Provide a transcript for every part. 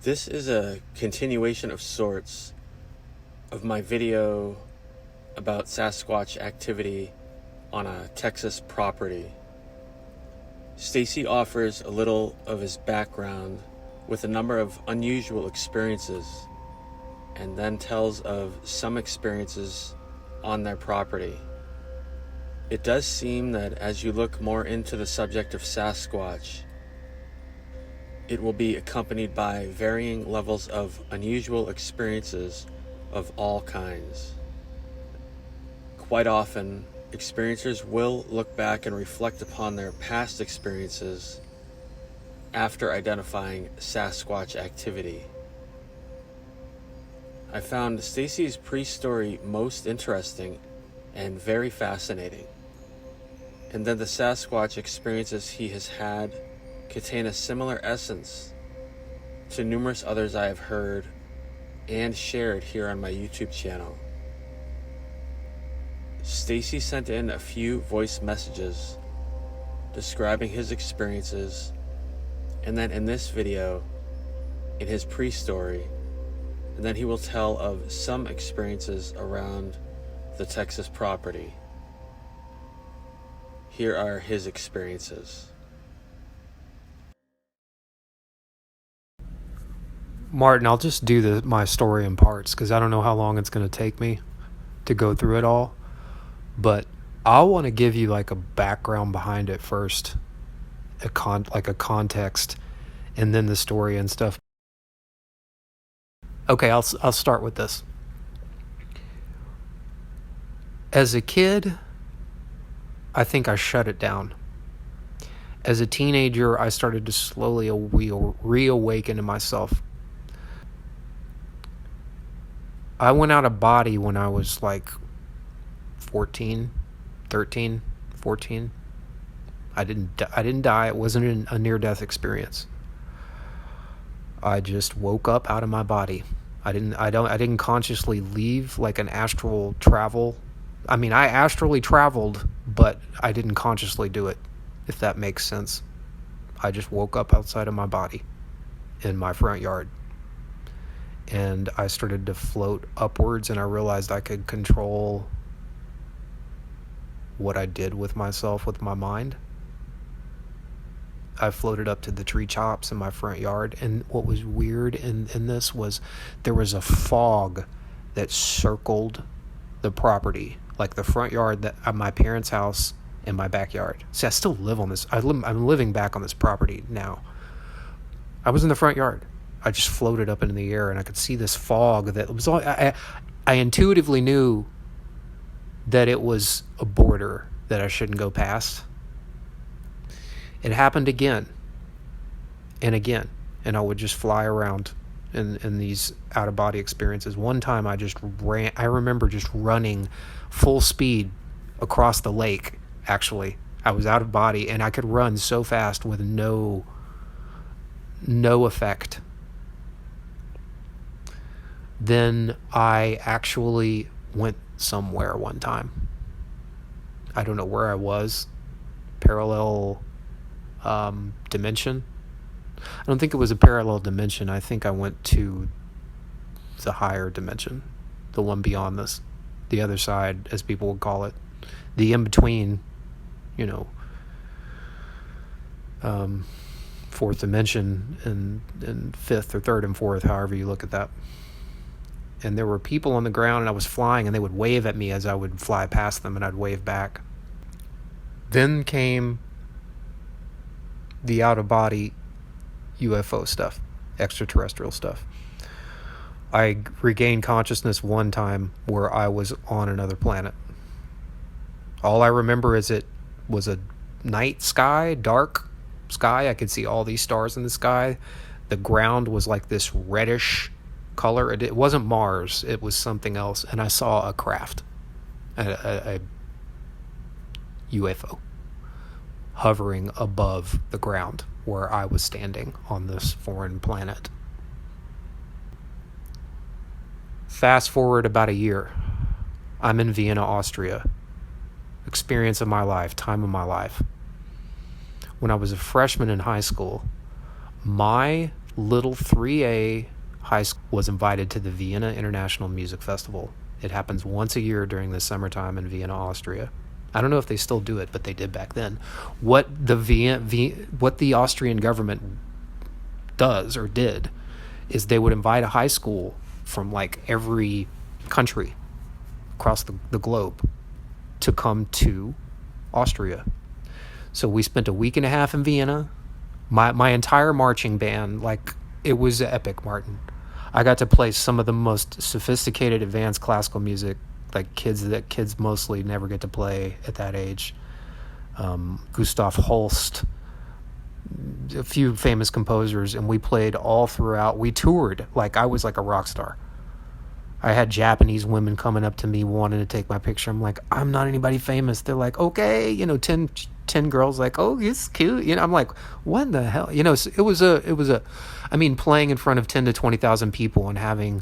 This is a continuation of sorts of my video about Sasquatch activity on a Texas property. Stacey offers a little of his background with a number of unusual experiences, and then tells of some experiences on their property. It does seem that as you look more into the subject of Sasquatch, it will be accompanied by varying levels of unusual experiences of all kinds. Quite often, experiencers will look back and reflect upon their past experiences after identifying Sasquatch activity. I found Stacey's pre-story most interesting and very fascinating, and then the Sasquatch experiences he has had contain a similar essence to numerous others I have heard and shared here on my YouTube channel. Stacey sent in a few voice messages describing his experiences, and then in this video, in his pre-story, and then he will tell of some experiences around the Texas property. Here are his experiences. Martin, I'll just do my story in parts because I don't know how long it's going to take me to go through it all. But I want to give you like a background behind it first, like a context, and then the story and stuff. Okay, I'll start with this. As a kid, I think I shut it down. As a teenager, I started to slowly reawaken to myself. I went out of body when I was like 13, 14. I didn't die. It wasn't a near-death experience. I just woke up out of my body. I didn't consciously leave like an astral travel. I mean, I astrally traveled, but I didn't consciously do it, if that makes sense. I just woke up outside of my body in my front yard. And I started to float upwards, and I realized I could control what I did with myself, with my mind. I floated up to the tree tops in my front yard, and what was weird in this was there was a fog that circled the property, like the front yard that my parents' house and my backyard. See, I still live on this. I'm living back on this property now. I was in the front yard. I just floated up into the air, and I could see this fog that was all. I intuitively knew that it was a border that I shouldn't go past. It happened again and again, and I would just fly around in these out-of-body experiences. One time I remember just running full speed across the lake, actually. I was out of body, and I could run so fast with no effect. Then I actually went somewhere one time. I don't know where I was. Parallel dimension. I don't think it was a parallel dimension. I think I went to the higher dimension, the one beyond this, the other side, as people would call it, the in-between, fourth dimension and fifth or third and fourth, however you look at that. And there were people on the ground, and I was flying, and they would wave at me as I would fly past them, and I'd wave back. Then came the out-of-body UFO stuff, extraterrestrial stuff. I regained consciousness one time where I was on another planet. All I remember is it was a night sky, dark sky. I could see all these stars in the sky. The ground was like this reddish color. It wasn't Mars. It was something else. And I saw a craft, a UFO, hovering above the ground where I was standing on this foreign planet. Fast forward about a year. I'm in Vienna, Austria. Experience of my life, time of my life. When I was a freshman in high school, my little 3A high school was invited to the Vienna International Music Festival. It happens once a year during the summertime in Vienna, Austria. I don't know if they still do it, but they did back then. What the Austrian government does or did is they would invite a high school from like every country across the globe to come to Austria. So we spent a week and a half in Vienna. My entire marching band, like, it was epic, Martin. I got to play some of the most sophisticated advanced classical music, like kids mostly never get to play at that age. Gustav Holst, a few famous composers, and we played all throughout. We toured like I was like a rock star. I had Japanese women coming up to me wanting to take my picture. I'm like, I'm not anybody famous. They're like, okay, 10 girls like, oh, he's cute. I'm like, what the hell? Playing in front of 10 to 20,000 people and having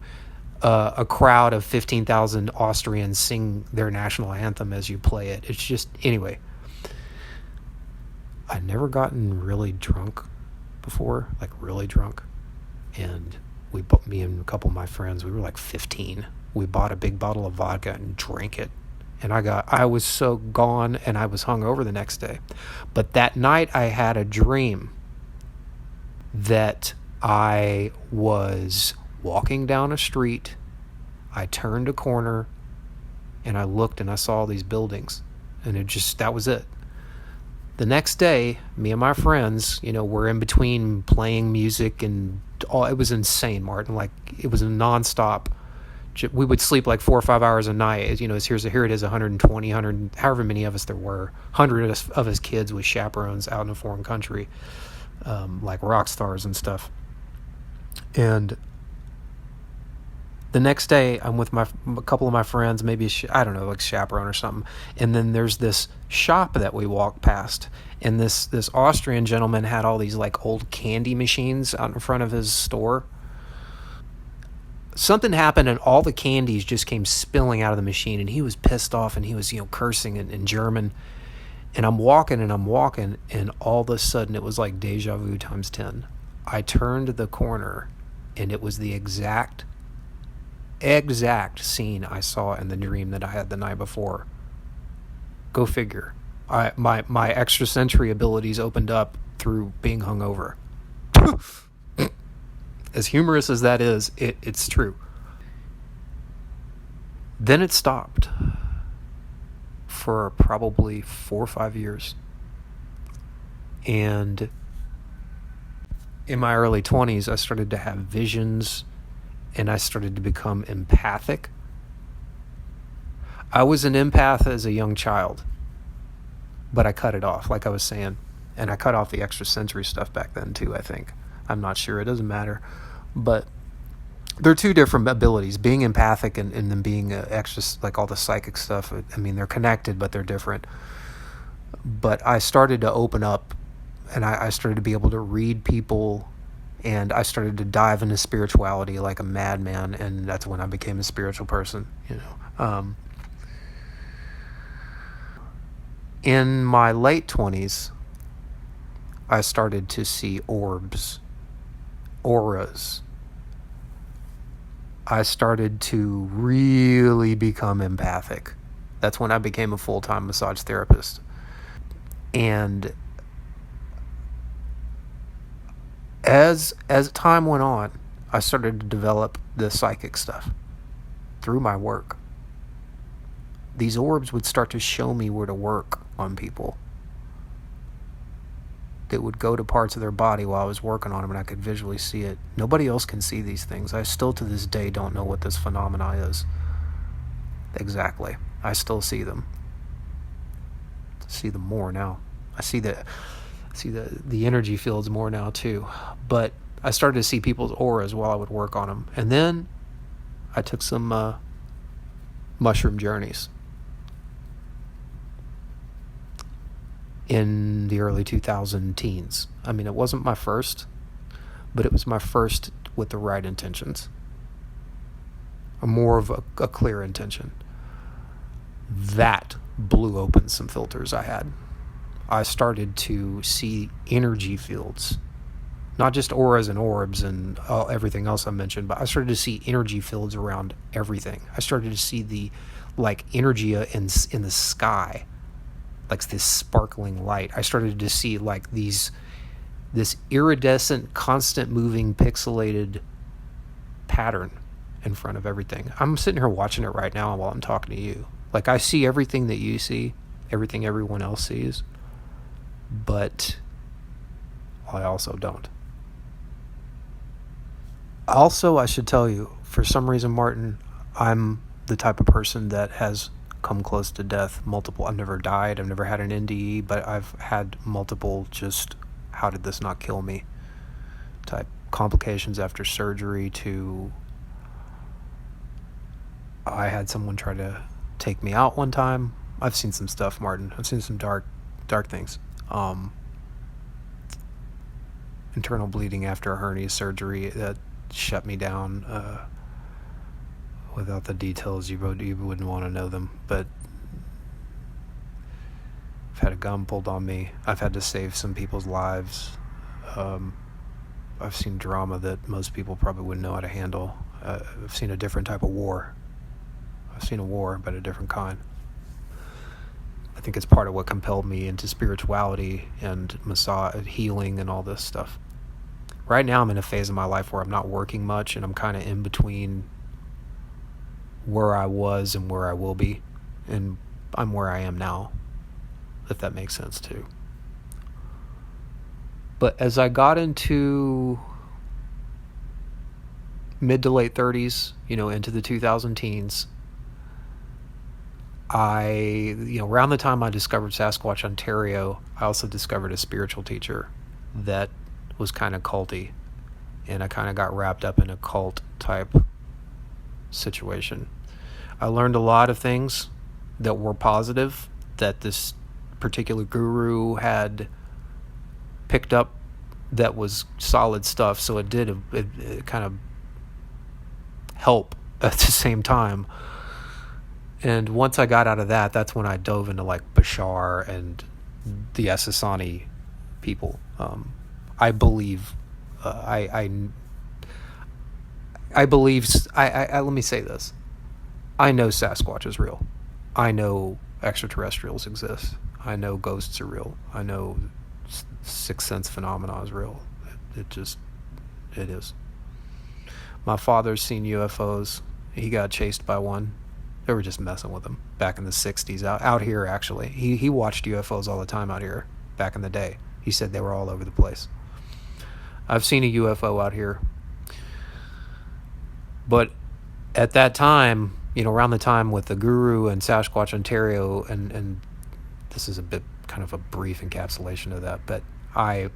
a crowd of 15,000 Austrians sing their national anthem as you play it. It's just, anyway. I'd never gotten really drunk before, like really drunk. And me and a couple of my friends, we were like 15. We bought a big bottle of vodka and drank it. And I was so gone, and I was hungover the next day. But that night I had a dream that I was walking down a street. I turned a corner and I looked and I saw all these buildings, and that was it. The next day, me and my friends, we're in between playing music and all. It was insane, Martin. Like, it was a nonstop. We would sleep like 4 or 5 hours a night. Here it is, 120, 100, however many of us there were. 100 of us kids with chaperones out in a foreign country, like rock stars and stuff. And the next day, I'm with a couple of my friends, maybe, I don't know, like chaperone or something. And then there's this shop that we walked past. And this Austrian gentleman had all these like old candy machines out in front of his store. Something happened and all the candies just came spilling out of the machine. And he was pissed off and he was, cursing in German. And I'm walking and all of a sudden it was like Deja Vu times 10. I turned the corner and it was the exact scene I saw in the dream that I had the night before. Go figure. My extrasensory abilities opened up through being hungover. As humorous as that is, it's true. Then it stopped for probably 4 or 5 years. And in my early 20s, I started to have visions and I started to become empathic. I was an empath as a young child, but I cut it off, like I was saying. And I cut off the extrasensory stuff back then too, I think. I'm not sure. It doesn't matter. But they're two different abilities, being empathic and then being extra, like all the psychic stuff. I mean, they're connected, but they're different. But I started to open up, and I started to be able to read people, and I started to dive into spirituality like a madman, and that's when I became a spiritual person, In my late 20s, I started to see orbs, auras. I started to really become empathic. That's when I became a full-time massage therapist. And as time went on, I started to develop the psychic stuff through my work. These orbs would start to show me where to work on people. That would go to parts of their body while I was working on them, and I could visually see it. Nobody else can see these things. I still to this day don't know what this phenomena is. Exactly. I still see them. See them more now. I see the energy fields more now too. But I started to see people's auras while I would work on them. And then I took some mushroom journeys in the early 2000 teens. I mean, it wasn't my first, but it was my first with the right intentions. Or more of a clear intention. That blew open some filters I had. I started to see energy fields Not just auras and orbs and everything else I mentioned, but I started to see energy fields around everything. I started to see the energy in the sky, like this sparkling light. I started to see this iridescent, constant moving, pixelated pattern in front of everything. I'm sitting here watching it right now while I'm talking to you. Like, I see everything that you see, everything everyone else sees, but I also don't. Also, I should tell you, for some reason, Martin, I'm the type of person that has come close to death multiple. I've never died, I've never had an NDE, but I've had multiple just, how did this not kill me type complications after surgery to, I had someone try to take me out one time. I've seen some stuff, Martin. I've seen some dark things. Internal bleeding after a hernia surgery that shut me down. Without the details, you wouldn't want to know them, but I've had a gun pulled on me. I've had to save some people's lives. I've seen drama that most people probably wouldn't know how to handle. I've seen a different type of war. I've seen a war, but a different kind. I think it's part of what compelled me into spirituality and massage, healing, and all this stuff. Right now, I'm in a phase of my life where I'm not working much, and I'm kind of in between where I was and where I will be, and I'm where I am now, if that makes sense too. But as I got into mid to late 30s, into the 2000 teens, around the time I discovered Sasquatch Ontario, I also discovered a spiritual teacher that was kind of culty, and I kind of got wrapped up in a cult type situation. I learned a lot of things that were positive, that this particular guru had picked up, that was solid stuff, so it kind of help at the same time. And once I got out of that, that's when I dove into Bashar and the Essassani people. I believe, I believe, let me say this. I know Sasquatch is real. I know extraterrestrials exist. I know ghosts are real. I know sixth sense phenomena is real. It is. My father's seen UFOs. He got chased by one. They were just messing with him back in the 60s. Out here, actually. He watched UFOs all the time out here back in the day. He said they were all over the place. I've seen a UFO out here. But at that time, around the time with the Guru and Sasquatch Ontario, and this is a bit kind of a brief encapsulation of that, but I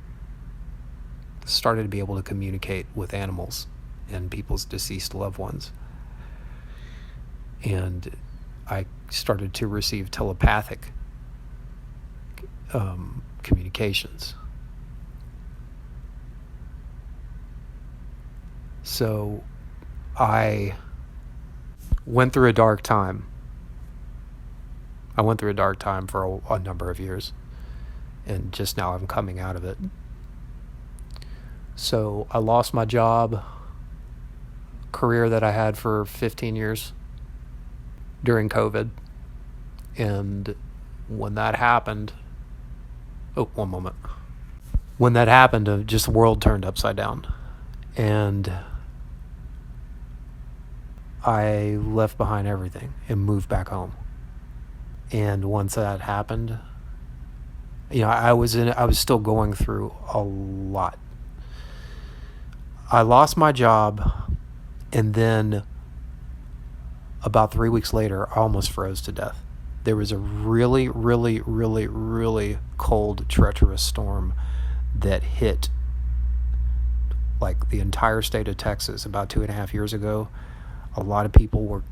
started to be able to communicate with animals and people's deceased loved ones. And I started to receive telepathic communications. So I went through a dark time. I went through a dark time for a number of years, and just now I'm coming out of it. So I lost my job, career that I had for 15 years during COVID. And when that happened, one moment. When that happened, just the world turned upside down. And I left behind everything and moved back home. And once that happened, I was still going through a lot. I lost my job, and then about 3 weeks later, I almost froze to death. There was a really, really, really, really cold, treacherous storm that hit the entire state of Texas about 2.5 years ago. A lot of people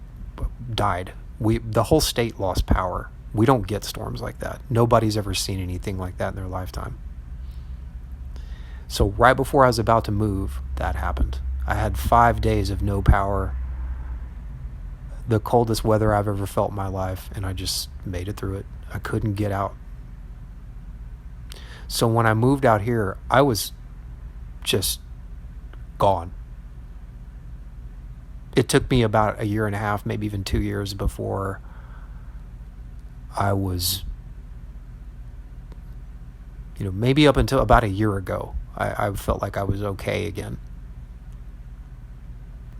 died. The whole state lost power. We don't get storms like that. Nobody's ever seen anything like that in their lifetime. So right before I was about to move, that happened. I had 5 days of no power, the coldest weather I've ever felt in my life, and I just made it through it. I couldn't get out. So when I moved out here, I was just gone. It took me about a year and a half, maybe even 2 years before I was, maybe up until about a year ago, I felt like I was okay again.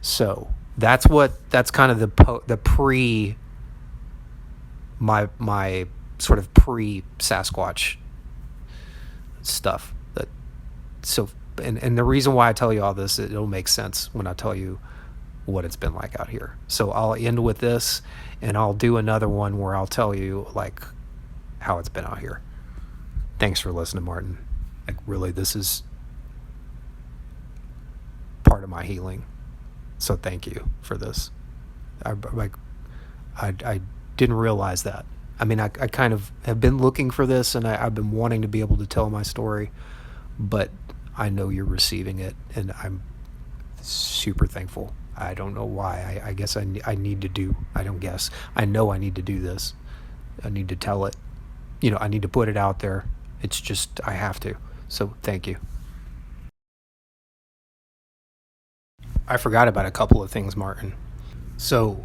So that's kind of the my sort of pre-Sasquatch stuff. And the reason why I tell you all this, it'll make sense when I tell you what it's been like out here. So I'll end with this, and I'll do another one where I'll tell you like how it's been out here. Thanks for listening, Martin. Like, really, this is part of my healing. So thank you for this. I didn't realize that. I mean, I kind of have been looking for this, and I've been wanting to be able to tell my story, but I know you're receiving it, and I'm super thankful. I don't know why. I guess I need to do. I don't guess. I know I need to do this. I need to tell it. I need to put it out there. It's just, I have to. So thank you. I forgot about a couple of things, Martin. So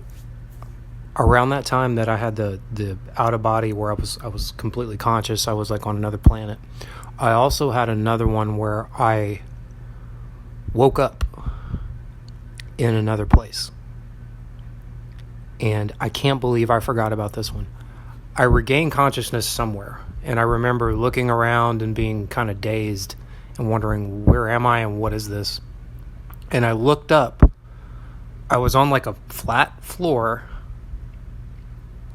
around that time that I had the out of body where I was completely conscious, I was like on another planet. I also had another one where I woke up in another place. And I can't believe I forgot about this one. I regained consciousness somewhere, and I remember looking around and being kind of dazed and wondering, where am I and what is this? And I looked up. I was on like a flat floor.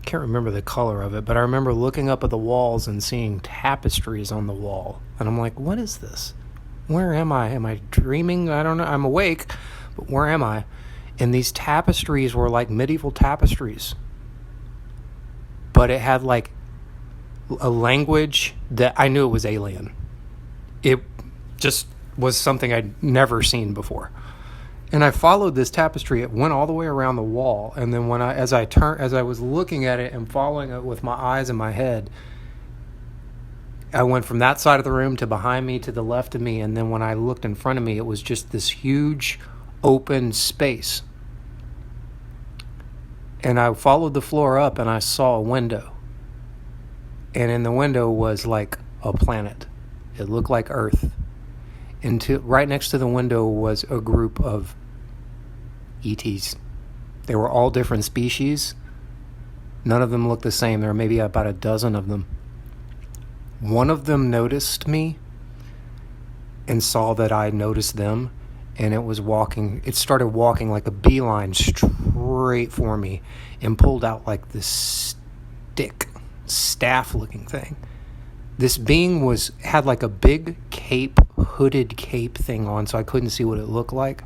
Can't remember the color of it, but I remember looking up at the walls and seeing tapestries on the wall. And I'm like, what is this? Where am I? Am I dreaming? I don't know. I'm awake, but where am I? And these tapestries were like medieval tapestries. But it had like a language that I knew it was alien. It just was something I'd never seen before. And I followed this tapestry. It went all the way around the wall. And then as I was looking at it and following it with my eyes and my head, I went from that side of the room to behind me to the left of me. And then when I looked in front of me, it was just this huge open space. And I followed the floor up and I saw a window. And in the window was like a planet. It looked like Earth. And right next to the window was a group of ETs. They were all different species. None of them looked the same. There were maybe about a dozen of them. One of them noticed me and saw that I noticed them, and it started walking like a beeline straight for me and pulled out like this staff-looking thing. This being had like a big hooded cape thing on, so I couldn't see what it looked like.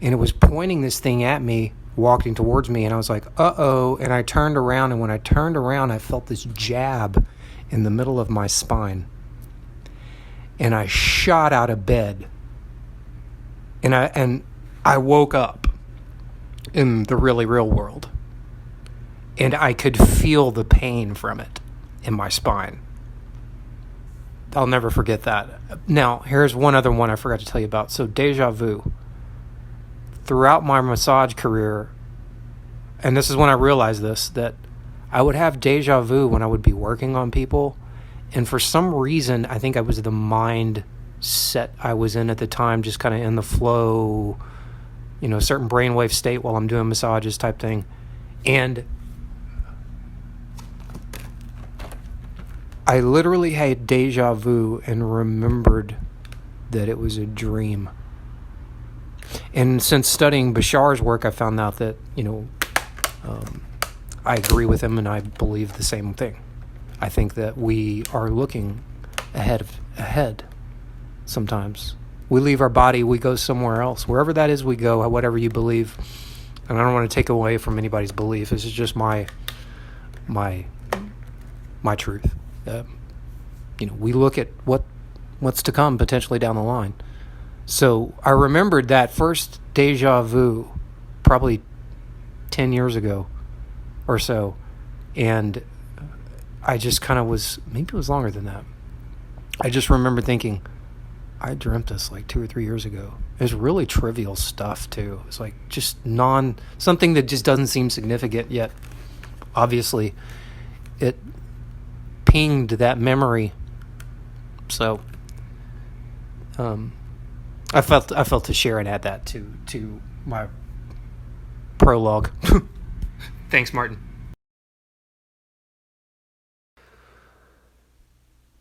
And it was pointing this thing at me, walking towards me, and I was like, uh-oh. And I turned around, and when I turned around, I felt this jab in the middle of my spine. And I shot out of bed. And I woke up in the really real world. And I could feel the pain from it in my spine. I'll never forget that. Now, here's one other one I forgot to tell you about. So, Deja Vu. Throughout my massage career, and this is when I realized this, that I would have deja vu when I would be working on people. And for some reason, I think I was the mindset I was in at the time, just kind of in the flow, certain brainwave state while I'm doing massages type thing. And I literally had deja vu and remembered that it was a dream. And since studying Bashar's work, I found out that, I agree with him and I believe the same thing. I think that we are looking ahead sometimes. We leave our body, we go somewhere else. Wherever that is, we go, whatever you believe. And I don't want to take away from anybody's belief. This is just my truth. We look at what's to come potentially down the line. So I remembered that first deja vu probably 10 years ago or so. And I just kind of maybe it was longer than that. I just remember thinking, I dreamt this like 2 or 3 years ago. It's really trivial stuff too. It's like just something that just doesn't seem significant yet. Obviously, it pinged that memory. So, I felt to share and add that to my prologue. Thanks, Martin.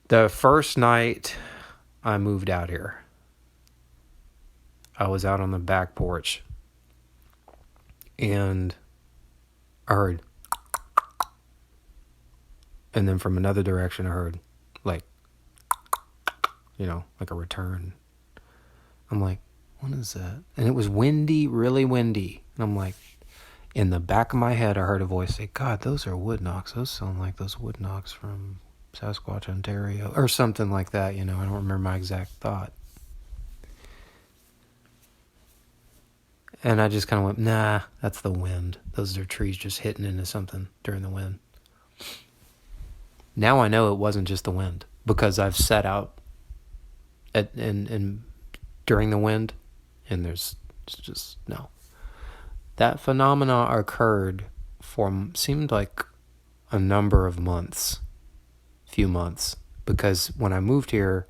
The first night I moved out here, I was out on the back porch and I heard, and then from another direction I heard like a return. I'm like, what is that? And it was windy, really windy. And I'm like, in the back of my head I heard a voice say, God, those are wood knocks. Those sound like those wood knocks from Sasquatch, Ontario, or something like that. I don't remember my exact thought. And I just kind of went, nah, that's the wind. Those are trees just hitting into something during the wind. Now I know it wasn't just the wind, because I've sat out during the wind, and there's just no. That phenomena occurred seemed like a number of months. Few months, because when I moved here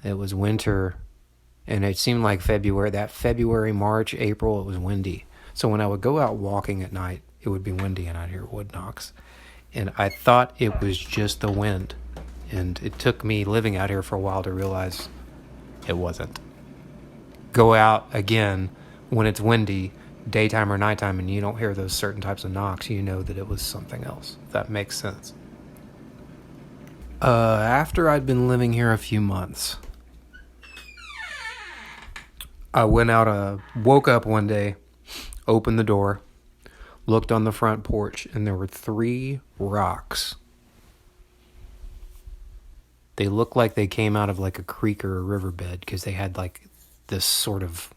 it was winter, and it seemed like February, March, April, it was windy. So when I would go out walking at night, it would be windy and I'd hear wood knocks, and I thought it was just the wind, and it took me living out here for a while to realize it wasn't. Go out again when it's windy, daytime or nighttime, and you don't hear those certain types of knocks, you know that it was something else, if that makes sense. After I'd been living here a few months, I went out, woke up one day, opened the door, looked on the front porch, and there were 3 rocks. They looked like they came out of like a creek or a riverbed, because they had like this sort of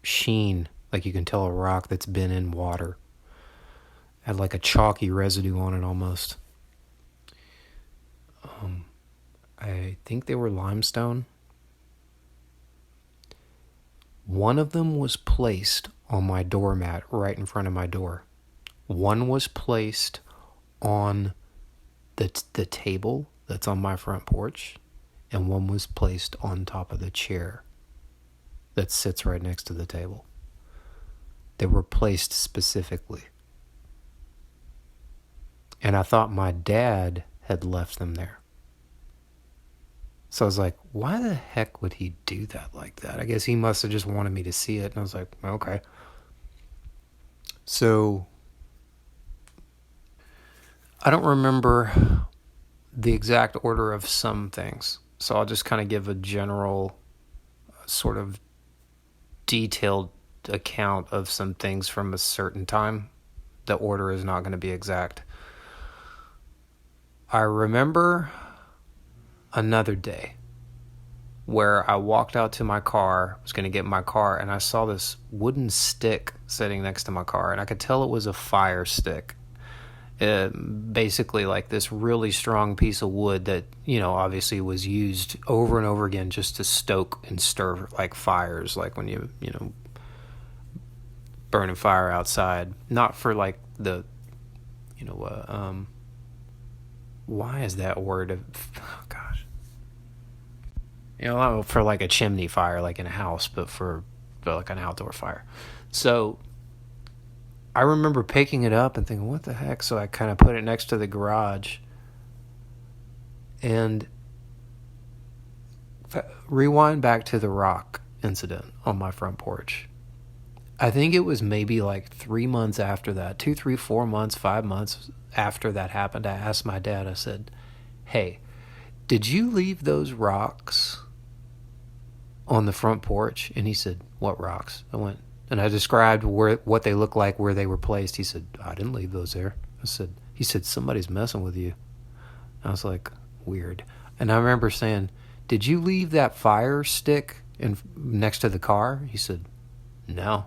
sheen, like you can tell a rock that's been in water. Had like a chalky residue on it almost. I think they were limestone. One of them was placed on my doormat right in front of my door. One was placed on the table that's on my front porch, and one was placed on top of the chair that sits right next to the table. They were placed specifically. And I thought my dad had left them there. So I was like, why the heck would he do that like that? I guess he must have just wanted me to see it. And I was like, okay. So I don't remember the exact order of some things. So I'll just kind of give a general sort of detailed account of some things from a certain time. The order is not going to be exact. I remember another day where I walked out to my car, was going to get in my car, and I saw this wooden stick sitting next to my car, and I could tell it was a fire stick. Basically like this really strong piece of wood that, obviously was used over and over again just to stoke and stir like fires, like when you burn a fire outside. Not for like the, why is that word? Oh gosh. Not for like a chimney fire, like in a house, but for like an outdoor fire. So I remember picking it up and thinking, what the heck? So I kind of put it next to the garage and rewind back to the rock incident on my front porch. I think it was maybe like 3 months after that, 2, 3, 4 months, 5 months after that happened. I asked my dad, I said, hey, did you leave those rocks on the front porch? And he said, what rocks? I went, and I described what they looked like, where they were placed. He said, I didn't leave those there. He said, somebody's messing with you. I was like, weird. And I remember saying, did you leave that fire stick next to the car? He said, no.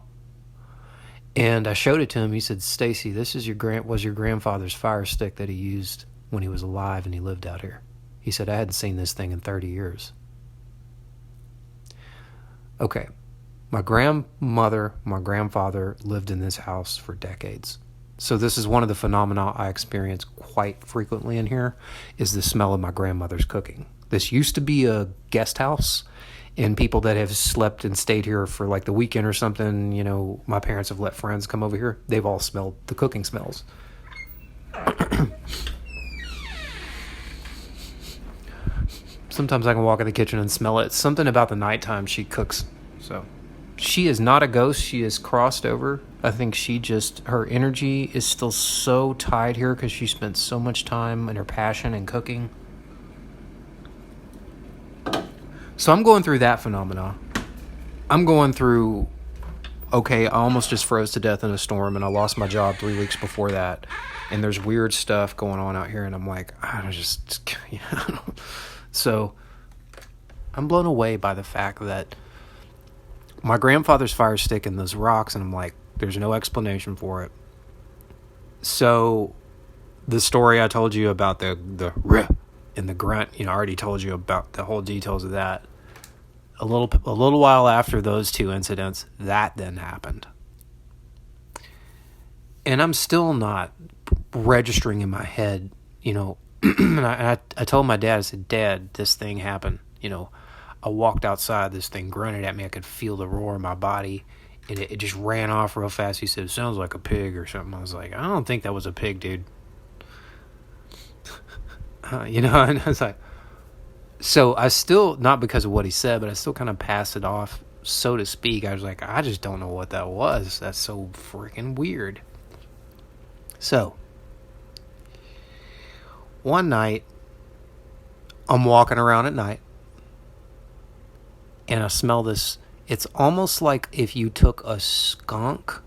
And I showed it to him. He said, Stacey, this is was your grandfather's fire stick that he used when he was alive and he lived out here. He said, I hadn't seen this thing in 30 years. Okay. My grandmother, my grandfather lived in this house for decades. So this is one of the phenomena I experience quite frequently in here, is the smell of my grandmother's cooking. This used to be a guest house, and people that have slept and stayed here for like the weekend or something, you know, my parents have let friends come over here. They've all smelled the cooking smells. Sometimes I can walk in the kitchen and smell it. It's something about the nighttime she cooks. So she is not a ghost. She is crossed over. I think her energy is still so tied here because she spent so much time and her passion in cooking. So I'm going through that phenomena. I'm going through, okay, I almost just froze to death in a storm and I lost my job 3 weeks before that. And there's weird stuff going on out here. And I'm like, So I'm blown away by the fact that my grandfather's fire stick in those rocks, and I'm like, there's no explanation for it. So the story I told you about the rih and the grunt, I already told you about the whole details of that. A little while after those two incidents, that then happened. And I'm still not registering in my head, and I told my dad, I said, Dad, this thing happened. I walked outside, this thing grunted at me. I could feel the roar in my body, and it just ran off real fast. He said, it sounds like a pig or something. I was like, I don't think that was a pig, dude. And I was like, so I still, not because of what he said, but I still kind of passed it off, so to speak. I was like, I just don't know what that was. That's so freaking weird. So one night, I'm walking around at night, and I smell this. It's almost like if you took a skunk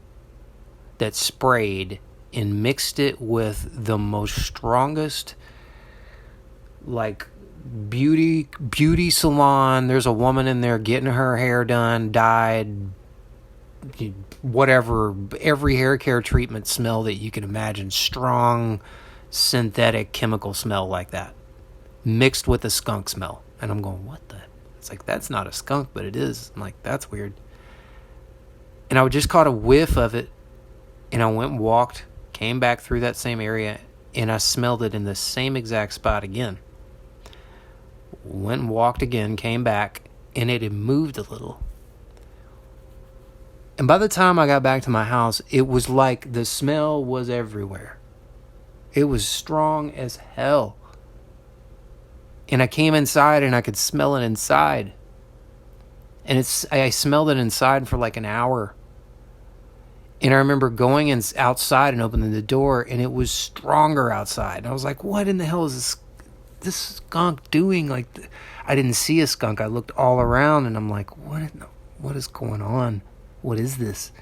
that sprayed and mixed it with the most strongest, like, beauty salon. There's a woman in there getting her hair done, dyed, whatever, every hair care treatment smell that you can imagine. Strong, synthetic chemical smell like that, mixed with a skunk smell. And I'm going, what the? It's like, that's not a skunk, but it is. I'm like, that's weird. And I just caught a whiff of it, and I went and walked, came back through that same area, and I smelled it in the same exact spot again. Went and walked again, came back, and it had moved a little. And by the time I got back to my house, it was like the smell was everywhere. It was strong as hell. And I came inside and I could smell it inside. And I smelled it inside for like an hour. And I remember going outside and opening the door, and it was stronger outside. And I was like, what in the hell is this skunk doing? Like, I didn't see a skunk. I looked all around, and I'm like, what is going on? What is this?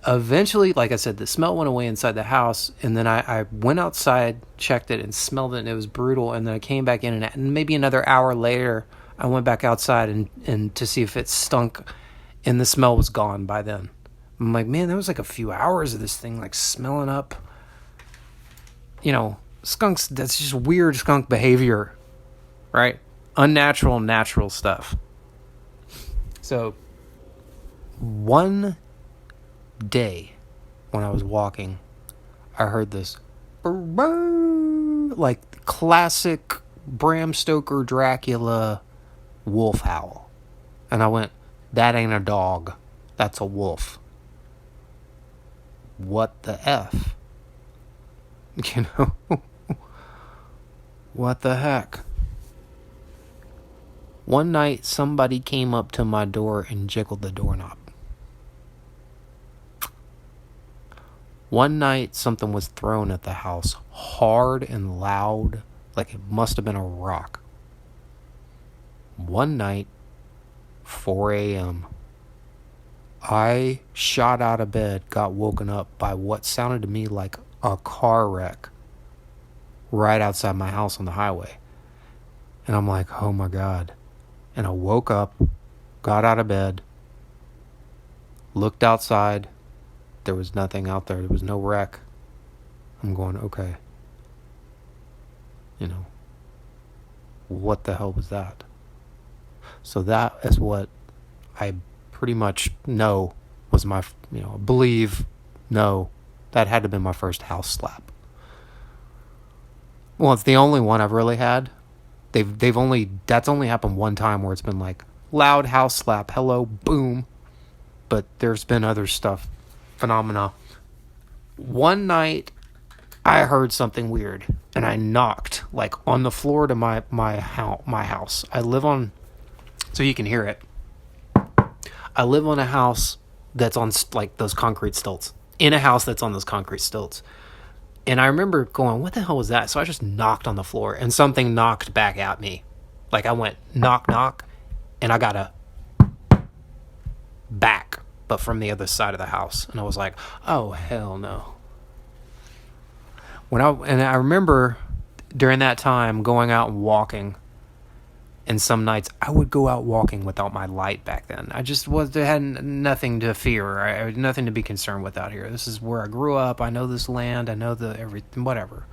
Eventually, like I said, the smell went away inside the house, and then I went outside, checked it, and smelled it, and it was brutal. And then I came back in, and maybe another hour later, I went back outside and to see if it stunk, and the smell was gone by then. I'm like, man, that was like a few hours of this thing like smelling up. Skunks, that's just weird skunk behavior, right? Unnatural, natural stuff. So one day when I was walking, I heard this like classic Bram Stoker Dracula wolf howl. And I went, that ain't a dog, that's a wolf. What the F? What the heck? One night, somebody came up to my door and jiggled the doorknob. One night, something was thrown at the house, hard and loud, like it must have been a rock. One night, 4 a.m., I shot out of bed, got woken up by what sounded to me like a car wreck right outside my house on the highway. And I'm like, oh my God. And I woke up, got out of bed, looked outside. There was nothing out there. There was no wreck. I'm going, okay. What the hell was that? So that is what I pretty much know was my, believe, no, that had to have been my first house slap. Well, it's the only one I've really had. That's only happened one time where it's been like loud house slap, hello, boom. But there's been other stuff, phenomena. One night, I heard something weird, and I knocked like on the floor to my house. I live on, so you can hear it. I live on a house that's on like those concrete stilts. In a house that's on those concrete stilts. And I remember going, what the hell was that? So I just knocked on the floor, and something knocked back at me. Like I went knock, knock, and I got a back, but from the other side of the house. And I was like, oh, hell no. I remember during that time going out and walking, and some nights I would go out walking without my light back then. I had nothing to fear. I had nothing to be concerned with out here. This is where I grew up. I know this land. I know everything, whatever.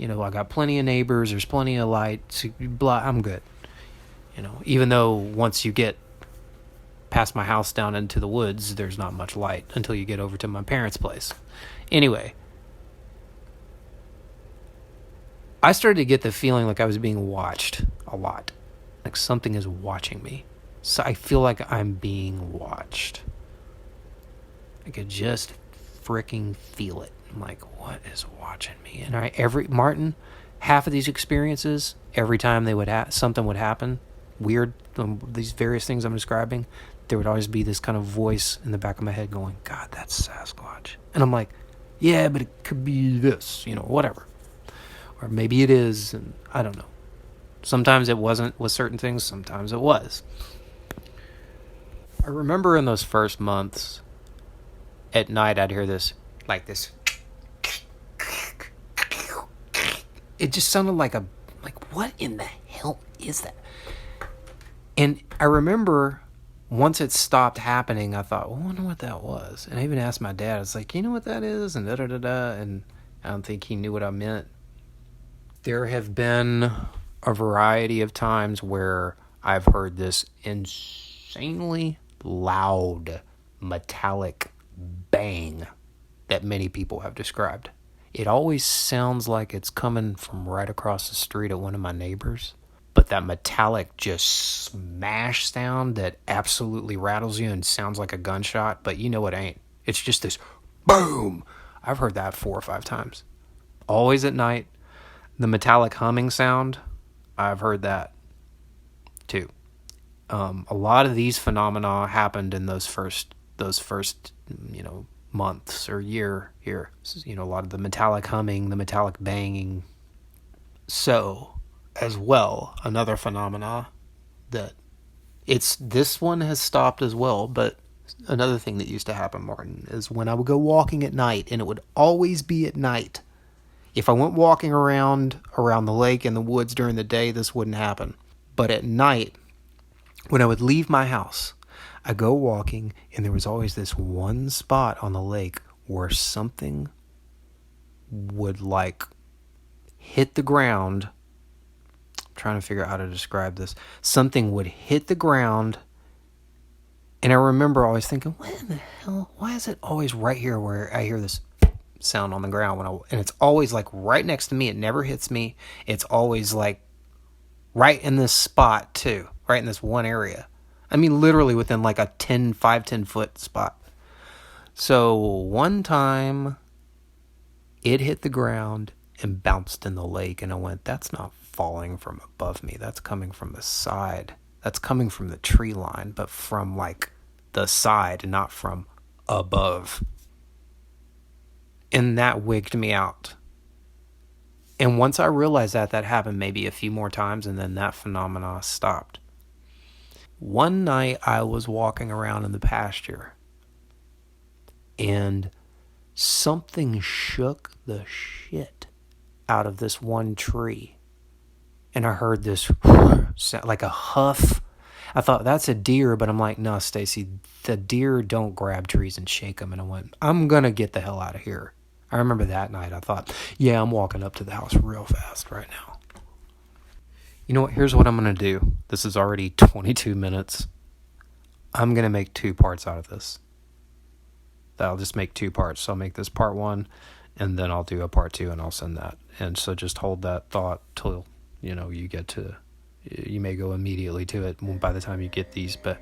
I got plenty of neighbors. There's plenty of light. Blah, I'm good. Even though once you get past my house down into the woods, there's not much light until you get over to my parents' place. Anyway, I started to get the feeling like I was being watched a lot. Like something is watching me. So I feel like I'm being watched. I could just freaking feel it. I'm like, what is watching me? And Martin, half of these experiences, every time something would happen, weird, these various things I'm describing, there would always be this kind of voice in the back of my head going, God, that's Sasquatch. And I'm like, yeah, but it could be this, whatever. Or maybe it is, and I don't know. Sometimes it wasn't with certain things, sometimes it was. I remember in those first months, at night I'd hear this, like this. It just sounded like what in the hell is that? And I remember once it stopped happening, I thought, well, I wonder what that was. And I even asked my dad, I was like, you know what that is? And da-da-da-da. And I don't think he knew what I meant. There have been a variety of times where I've heard this insanely loud metallic bang that many people have described. It always sounds like it's coming from right across the street at one of my neighbors, but that metallic just smash sound that absolutely rattles you and sounds like a gunshot, but it ain't. It's just this boom. I've heard that 4 or 5 times. Always at night. The metallic humming sound, I've heard that too. A lot of these phenomena happened in those first months or year here. A lot of the metallic humming, the metallic banging. So, as well, another phenomena that this one has stopped as well, but another thing that used to happen, Martin, is when I would go walking at night, and it would always be at night. If I went walking around the lake in the woods during the day, this wouldn't happen. But at night, when I would leave my house, I go walking, and there was always this one spot on the lake where something would hit the ground. I'm trying to figure out how to describe this. Something would hit the ground, and I remember always thinking, what in the hell? Why is it always right here where I hear this sound on the ground and it's always right next to me? It never hits me. It's always right in this spot too, right in this one area. I mean, literally within a 10 foot spot. So one time it hit the ground and bounced in the lake, and I went, that's not falling from above me. That's coming from the side. That's coming from the tree line, but from the side, not from above. And that wigged me out. And once I realized that happened maybe a few more times, and then that phenomena stopped. One night I was walking around in the pasture, and something shook the shit out of this one tree. And I heard this sound, like a huff. I thought, that's a deer, but I'm like, no, Stacey, the deer don't grab trees and shake them. And I went, I'm going to get the hell out of here. I remember that night I thought, yeah, I'm walking up to the house real fast right now. You know what? Here's what I'm going to do. This is already 22 minutes. I'm going to make 2 parts out of this. I'll just make 2 parts. So I'll make this part 1, and then I'll do a part 2, and I'll send that. And so just hold that thought till, you get to, you may go immediately to it by the time you get these, but